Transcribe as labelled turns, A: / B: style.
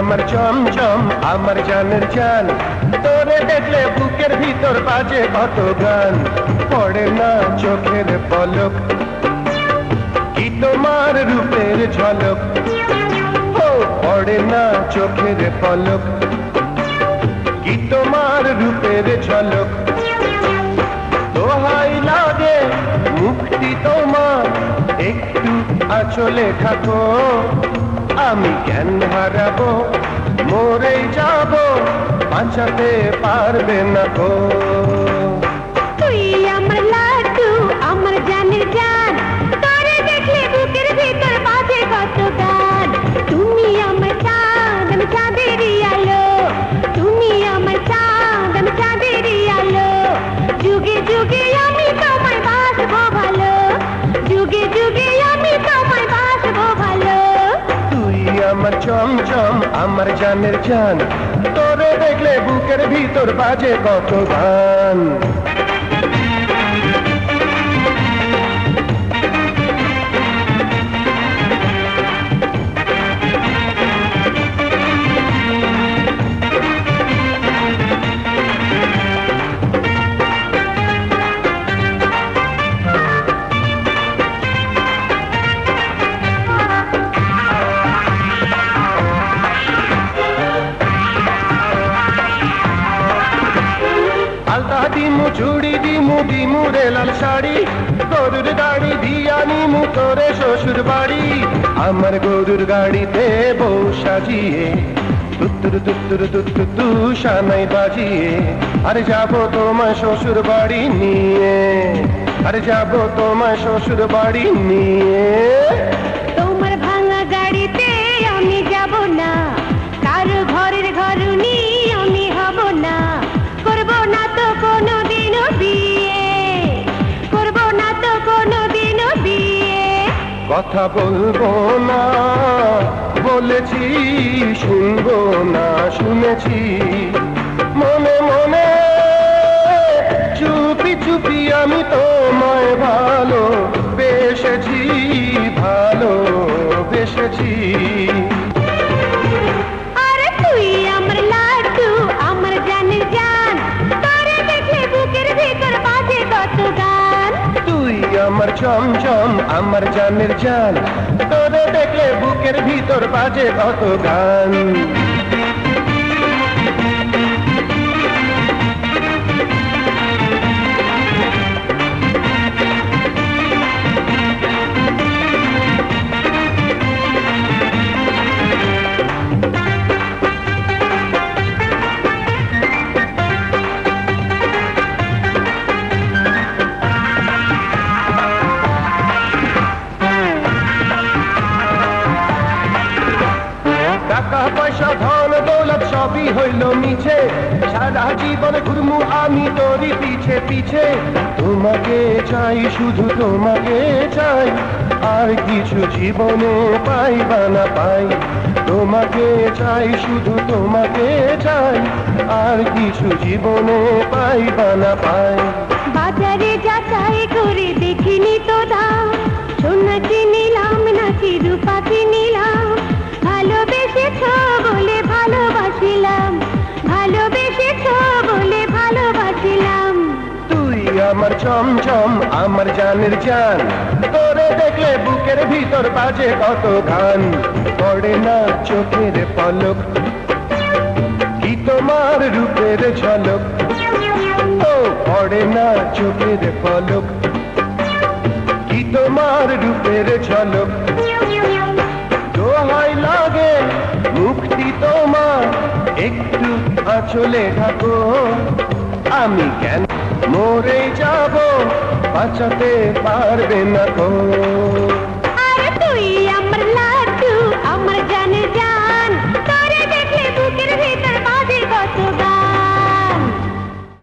A: আমার চমচম আমার জানের জান, তোরে দেখলে বুকের ভিতর বাজে কত গান। পড়ে না চোখের পলক, কি তোমার রূপের ঝলক। ও পড়ে না চোখের পলক, কি তোমার রূপের ঝলক। দোহাই লাগে মুক্তি তোমার, একটু আঁচলে থাকো। আমি জ্ঞান হারাবো, মরে যাব, বাঁচাতে পারবে না গো।
B: তুই আমার লাড্ডু আমার জানের জান, তোরে দেখলে বুকের ভিতর বাজে কত গান। তুমি আমার চাঁদ আমি চাঁদেরই আলো, তুমি আমার চাঁদ আমি চাঁদেরই আলো। যুগে যুগে আমি তোমায় বাসবো ভালো, যুগে যুগে আমি তোমায় বাসবো ভালো।
A: তুই আমার চমচম আমার জানের জান, তোরে দেখলে বুকের ভিতর বাজে কত গান। আলতা দিমু চুড়ি দিমু দিমু রে লাল শাড়ি, গরুর গাড়ি দিয়া নিমু তোরে শ্বশুর বাড়ি। আমার গরুর গাড়িতে বউ সাজিয়ে, তুত্তুর তুত্তুর তুত্তু সানাই বাজিয়ে, আরে যাবো তোমার শ্বশুর বাড়ি নিয়ে, আরে যাবো তোমার শ্বশুর বাড়ি নিয়ে।
B: তোমার ভাঙা গাড়িতে আমি যাব না, কারো ঘরের ঘরুনি আমি হব না। করব না তো কোনোদিনও বিয়ে, করব না তো কোনোদিনও বিয়ে।
A: কথা বলবো না বলেছি, শুনবো না শুনেছি, মনে মনে চুপি চুপি আমি তোমায় ভালো বেসেছি, ভালো বেসেছি।
B: আরে তুই আমার লাড্ডু আমার জানের জান, তোরে দেখলে বুকের ভিতর বাজে কত গান।
A: তুই আমার চমচম আমার জানের জান, তোরে দেখলে বুকের ভিতর বাজে কত গান। টাকা পয়সা ধন দৌলত সবই হইল মিছে, সারা জীবন ঘুরমু আমি তোরই পিছে পিছে। তোমাকে চাই শুধু তোমাকে চাই, আর কিছু জীবনে পাইবা না পাই। তোমাকে চাই শুধু তোমাকে চাই, আর কিছু জীবনে পাইবা না পাই।
B: বাজারে যাচাই করে দেখিনি তো দাম, সোনা কিনিলাম নাকি রূপা কিনিলাম। ভালোবেসেছ বলে ভালোবাসিলাম, ভালোবেসেছ বলে ভালোবাসিলাম।
A: তুই আমার চমচম আমার জানের জান, তোরে দেখলে বুকের ভিতর বাজে কত গান। পড়ে না চোখের পলক, কি তোমার রূপের ঝলক। ও পড়ে না চোখের পলক, কি তোমার রূপের ঝলক। দোহাই লাগে মুক্তি তোমার, একটু আঁচলে ঢাকো। আমি কেন মরে যাব, বাঁচাতে পারবে না গো।